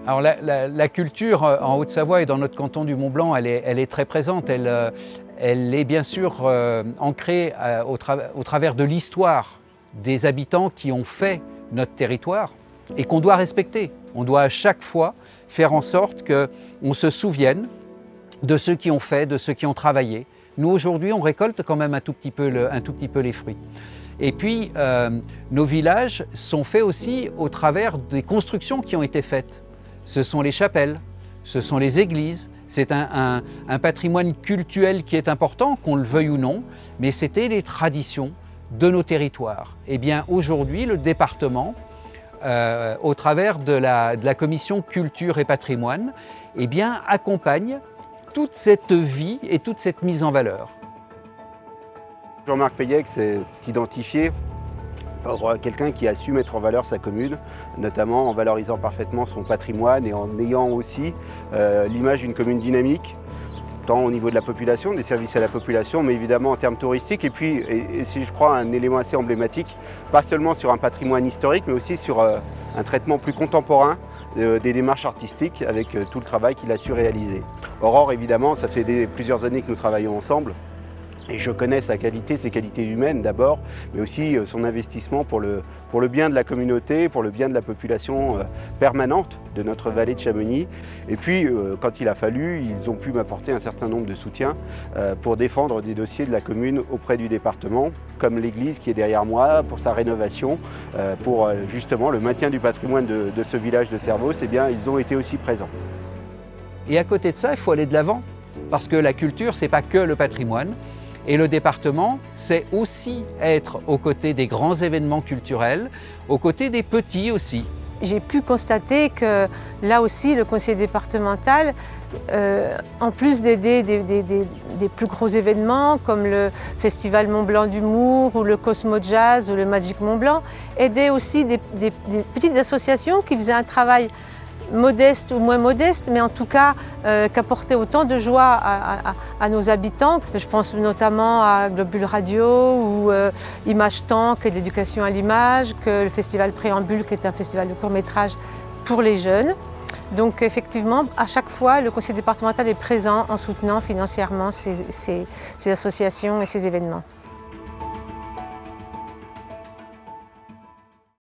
Alors la culture en Haute-Savoie et dans notre canton du Mont-Blanc, elle est très présente. Elle est bien sûr ancrée au travers de l'histoire des habitants qui ont fait notre territoire et qu'on doit respecter. On doit à chaque fois faire en sorte qu'on se souvienne de ceux qui ont fait, de ceux qui ont travaillé. Nous aujourd'hui, on récolte quand même un tout petit peu les fruits. Et puis, nos villages sont faits aussi au travers des constructions qui ont été faites. Ce sont les chapelles, ce sont les églises, c'est un patrimoine cultuel qui est important, qu'on le veuille ou non, mais c'était les traditions de nos territoires. Et bien aujourd'hui, le département, au travers de la commission culture et patrimoine, eh bien, accompagne toute cette vie et toute cette mise en valeur. Jean-Marc Payec s'est identifié pour quelqu'un qui a su mettre en valeur sa commune, notamment en valorisant parfaitement son patrimoine et en ayant aussi l'image d'une commune dynamique, tant au niveau de la population, des services à la population, mais évidemment en termes touristiques. Et puis, et c'est je crois un élément assez emblématique, pas seulement sur un patrimoine historique, mais aussi sur un traitement plus contemporain des démarches artistiques avec tout le travail qu'il a su réaliser. Aurore, évidemment, ça fait plusieurs années que nous travaillons ensemble. Et je connais sa qualité, ses qualités humaines d'abord, mais aussi son investissement pour le bien de la communauté, pour le bien de la population permanente de notre vallée de Chamonix. Et puis, quand il a fallu, ils ont pu m'apporter un certain nombre de soutiens pour défendre des dossiers de la commune auprès du département, comme l'église qui est derrière moi, pour sa rénovation, pour justement le maintien du patrimoine de ce village de Servoz. Eh bien, ils ont été aussi présents. Et à côté de ça, il faut aller de l'avant, parce que la culture, ce n'est pas que le patrimoine. Et le département, c'est aussi être aux côtés des grands événements culturels, aux côtés des petits aussi. J'ai pu constater que là aussi, le conseil départemental, en plus d'aider des plus gros événements comme le Festival Mont-Blanc d'humour ou le Cosmo Jazz ou le Magic Mont-Blanc, aidait aussi des petites associations qui faisaient un travail modeste ou moins modeste, mais en tout cas qu'apportait autant de joie à nos habitants. Je pense notamment à Globule Radio ou Image Temps, qui est l'éducation à l'image, que le Festival Préambule, qui est un festival de court-métrage pour les jeunes. Donc effectivement, à chaque fois, le conseil départemental est présent en soutenant financièrement ces associations et ces événements.